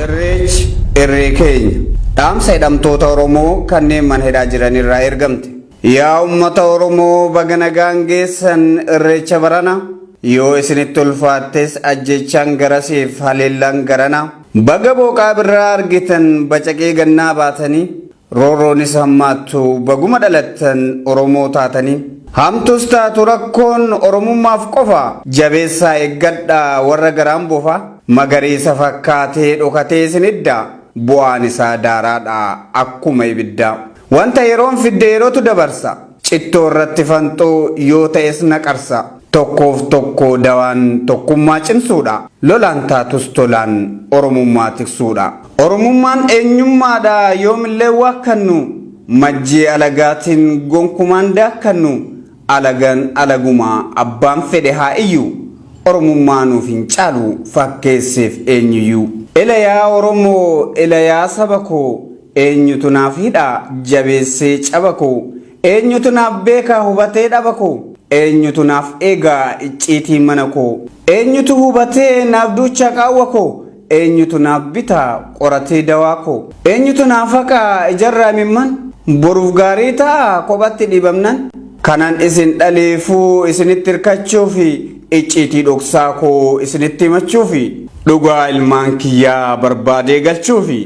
Irreechi irree keenya dhaamsa hidhamtoota Oromoo kanneen mana hidhaa jiran irraa ergamte. Yaa uummata Oromoo baga nagaan geessan irreecha barana yoo isinitti ulfaattes ajjechaan garasiif haleellaan garana baga booqaa birraa argitan bacaqee gannaa baatanii roorroonis hammaattu baguma dhalattan Oromoo taatanii hamtus taatu rakkoon Oromummaaf qofa jabeessaa eeggadhaa warra garaan bofa magariisa fakkaatee dhokatee isinidda bu'aan isaa daaraadha akkuma ibidda wanta yeroon fidde yerootu dabarsa cittoo irratti fanxoo yoo ta'es naqarsa tokkoof tokko dawaan tokkummaa cimsuudha lolaan taatus tolaan Oromummaa tiksuudha. Oromummaan eenyummaadha yoomillee waakkannu majjii alagaatiin gonkumaan daakkannu alagan alagumaa abbaan fedhe haa iyyuu Oromummaa nuuf hin caalu fakkeesseef eenyuyyuu. Ilayaa Oromoo ilayaa saba koo eenyutu naaf hidha jabeessee caba koo eenyutu naaf beekaa hubatee dhaba koo eenyutu naaf eegaa icciitii mana koo eenyutu hubatee naaf duucha qaawwa koo eenyutu naaf bitaa qoratee dawaa koo eenyutu naaf haqaa ijarraa mimman boruuf gaarii ta'a kophatti dhibamnan kanan isin dhaleefuu isinitti hirkachuufi icciitii dhoksaa koo isinitti himachuufi dhugaa ilmaan kiyyaa barbaadee galchuufi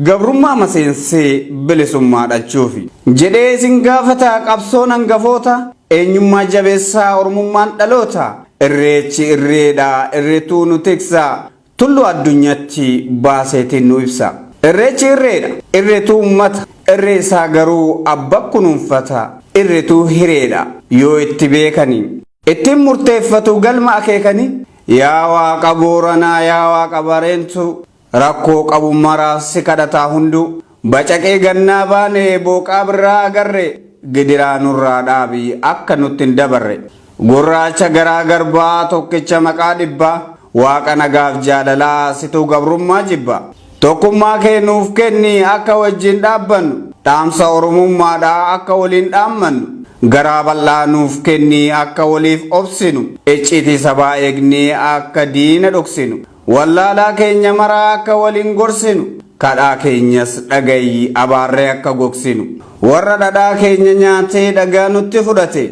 gabrummaa maseensee bilisummaa dhalchuufi jedhee isin gaafata qabsoon hangafoota eenyummaa jabeessaa Oromummaan dhaloota irreechi irreedha irreetuu nu tiksa tullu addunyaatti baaseetiin nu ibsa. Irreechi irreedha irreetuu ummata irreessaa garuu abba kunuunfata irreetuu hireedha yoo itti beekanii ittiin murteeffatu galma akeekanii yaa waaqa booranaa yaa waaqa bareentu rakkoo qabu maraaf si kadhataa hundu bacaqee gannaa baane booqaa birraa agarre gidiraa nurraa dhaabii akka nutti hin dabarre gurraacha garaa garbaa tokkicha maqaa dhibbaa waaqa nagaaf jaalalaa situu gabrummaa jibba tokkummaa kennuuf kenni akka wajjin dhaabbannu dhaamsa Oromummaadhaa akka waliin dhaammannu garaa bal'aa nuuf kenni akka waliif obsinu icciitii sabaa eegnee akka diina dhoksinu wallaalaa keenya maraa akka waliin gorsinu kadhaa keenyas dhagayi abaarree akka gogsinu warra dhadhaa keenya nyaatee dhagaa nutti fudhate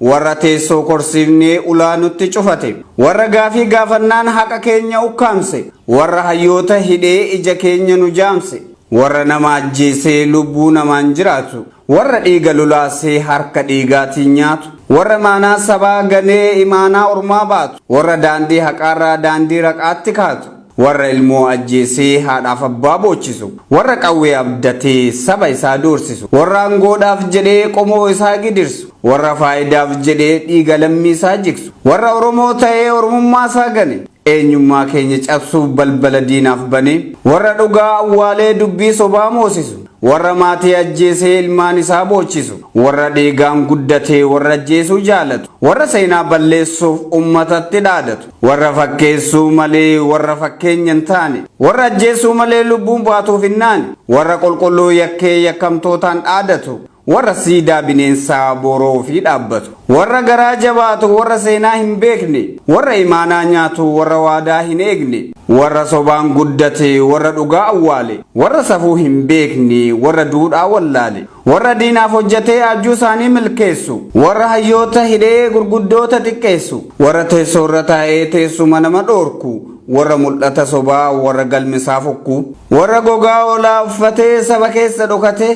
warra teessoo korsiifnee ulaa nutti cufate warra gaafii gaafannaan haqa keenya ukkaamse warra hayyoota hidhee ija keenya nu jaamse warra nama ajjeesee lubbuu namaan jiraatu warra dhiiga lulaasee harka dhiigaatiin nyaatu warra maanaa sabaa ganee imaanaa ormaa baatu warra daandii haqaarraa daandii raqaatti kaatu warra ilmoo ajjeesee haadhaaf abbaa boochisu warra qawwee abdatee saba isaa doorsisu warra aangoodhaaf jedhee qomoo isaa gidirsu warra faayidaaf jedhee dhiiga lammii isaa jigsu warra Oromoo ta'ee Oromummaa isaa gane eenyummaa keenya cabsuuf balbala diinaaf bane warra dhugaa awwaalee dubbii sobaa moosisu warra maatii ajjeesee ilmaan isaa boochisu warra dhiigaan guddatee warra ajjeesuu jaalatu warra seenaa balleessuuf ummatatti dhaadatu warra fakkeessuu malee warra fakkeenya hin taane warra ajjeesuu malee lubbuun baatuuf hin naane warra qulqulluu yakkee yakkamtootaan dhaadatu warra siidaa bineensaa boroo fi dhaabbatu warra garaa jabaatu warra seenaa hin beekne warra imaanaa nyaatu warra waadaa hin eegne warra sobaan guddate warra dhugaa awwaale warra safuu hin beekne warra duudhaa wallaale warra diinaaf hojjetee ajjuu isaanii milkeessu warra hayyoota hidhee gurguddoota xiqqeessu warra teessoo irra taa'ee teessuma nama dhoorku warra mul'ata sobaa warra galmisaa fokku warra gogaa olaa uffatee saba keessa dhokate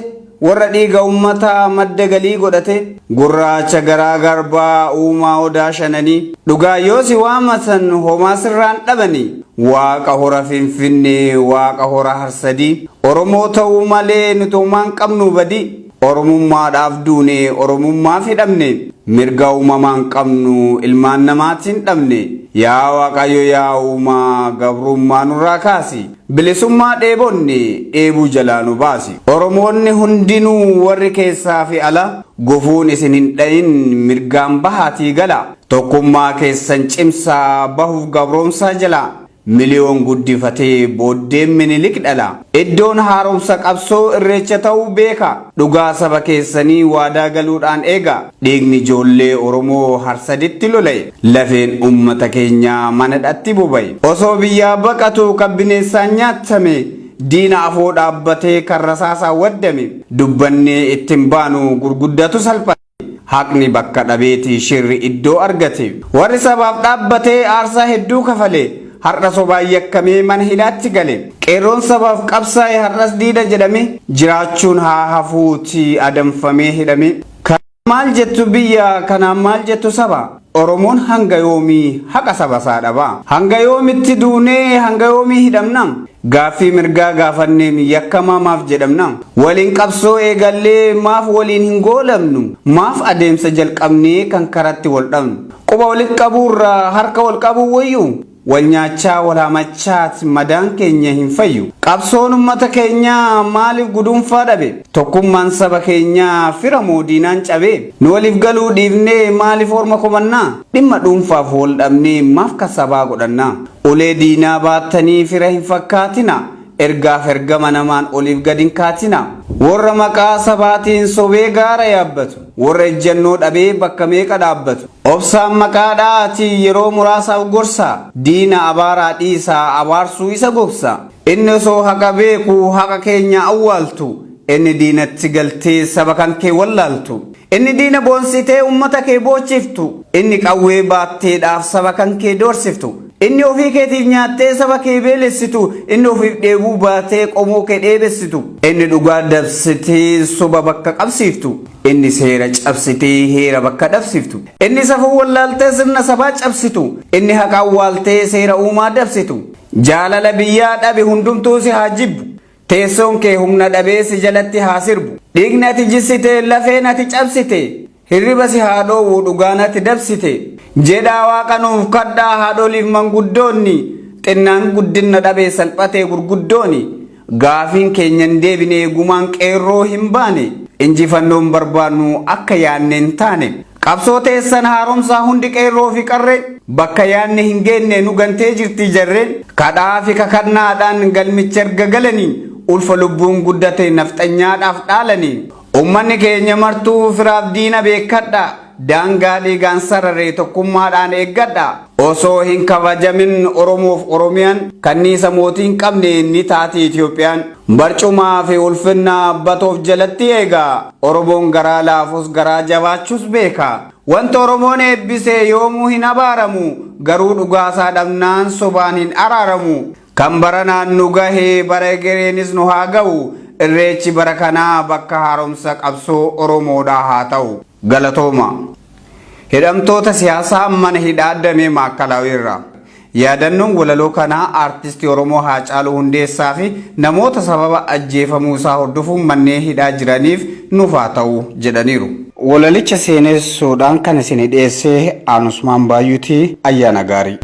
warra dhiiga ummataa madda galii godhate gurraacha garaa garbaa uumaa odaa shananii dhugaa yoo si waamatan homaa sirraan dhabanii waaqa hora finfinnee waaqa hora harsadii Oromoo ta'uu malee nuti homaan qabnu badii Oromummaadhaaf duune Oromummaaf hidhamne mirga uumamaan qabnu ilmaan namaatiin dhabne yaa Waaqayyo yaa uumaa gabrummaa nurraa kaasi bilisummaa dheebonne dheebuu jalaa nu baasi Oromoonni hundinuu warri keessaa fi ala gufuun isin hin dhayin mirgaan bahaatii gala tokkummaa keessan cimsaa bahuuf gabroomsaa jala miliyoon guddifatee booddeen minilik dhala iddoon haaromsa qabsoo irreecha ta'uu beeka dhugaa saba keessanii waadaa galuudhaan eega dhiigni ijoollee Oromoo harsaditti lola'e lafeen ummata keenyaa manadhatti boba'e osoo biyyaa baqatu kan bineensaan nyaatame diina afoo dhaabbatee kan rasaasaa waddame dubbannee ittiin baanu gurguddatu salphate. Haqni bakka dhabeetii shirri iddoo argate warri sabaaf dhaabbatee aarsaa hedduu kafale har'a sobaan yakkamee mana hidhaatti gale qeerroon sabaaf qabsaa'e har'as diida jedhame jiraachuun haa hafuuti adamfamee hidhame. Maal jettu biyya kanaan maal jettu saba Oromoon hanga yoomii haqa saba isaa dhaba hanga yoomitti duunee hanga yoomii hidhamna gaaffii mirgaa gaafannee yakkamaa maaf jedhamna waliin qabsoo eegallee maaf waliin hin goolamnu maaf adeemsa jalqabnee kan karatti wal dhabnu quba walitti qabuurraa harka wal qabuu wayyuu wal nyaachaa wal hamachaat madaan keenya hin fayyu qabsoon ummata keenya maaliif guduunfaa dhabe tokkummaan saba keenya fira moodiinaan cabe nu waliif galuu dhiifnee maaliif orma komannaa dhimma dhuunfaaf wal dhabnee maaf kasabaa godhannaa ulee diinaa baattanii fira hin fakkaatina ergaaf ergama namaan oliif gad hin kaatina warra maqaa sabaatiin sobee gaara yaabbatu warra ejjennoo dhabee bakka meeqa dhaabbatu obsaan maqaadhaati yeroo muraasaaf gorsa diina abaaraa dhiisaa abaarsuu isa gogsa inni osoo haqa beeku haqa keenya awwaaltu inni diinatti galtee saba kan kee wallaaltu inni diina boonsitee ummata kee boochiftu inni qawwee baatteedhaaf saba kan kee doorsiftu inni ofii keetiif nyaattee saba kee beelessitu inni ofiif dheebuu baatee qomoo kee dheebessitu inni dhugaa dabsitee soba bakka qabsiiftu inni seera cabsitee heera bakka dhabsiftu inni safuu wallaaltee sirna sabaa cabsitu inni haqa awwaaltee seera uumaa dabsitu jaalala biyyaa dhabe hundumtuu si haa jibbu teessoon kee humna dhabee si jalatti haa sirbu dhiigni ati jissite lafeen ati cabsite hirriba si haa dhoowwu dhugaan ati dabsite jedhaa waaqa nuuf kadhaa haadholiif manguddoonni xinnaan guddina dhabee salphatee gurguddooni gaafiin keenyan deebinee gumaan qeerroo hin baane injifannoon barbaannu akka yaanneen taane qabsoo teessan haaromsaa hundi qeerroo fi qarreen bakka yaanne hin geenne nu gantee jirti jarreen kadhaa fi kakannaadhaan galmicha erga galanii ulfa lubbuun guddate nafxanyaadhaaf dhaalanii ummanni keenya martuu firaaf diina beekadha daangaa dhiigaan sararee tokkummaadhaan eeggadha osoo hin kabajamin oromoof oromiyaan kanniisa mootiin qabne ni taati Itoophiyaan barcumaa fi ulfinna abbatoof jalatti eegaa oromoon garaa laafus garaa jabaachuus beeka wanta oromoon eebbisee yoomuu hin abaaramu garuu dhugaasaa dhabnaan sobaan hin araaramu kan baranaan nu gahee bara egereenis nu haa ga'u irreechi bara kanaa bakka haaromsa qabsoo oromoodhaa haa ta'u galatooma. Hidhamtoota siyaasaa mana hidhaa damee Maakalaawii irraa yaadannoon walaloo kanaa aartistii Oromoo Haacaaluu Hundeessaa fi namoota sababa ajjeefamuu isaa hordofuun manneen hidhaa jiraniif nuuf haa ta'u jedhaniiru. Walalicha seenessuudhaan kan isin dhiyeesse Aanusmaan Baay'uutii ayyaana gaarii.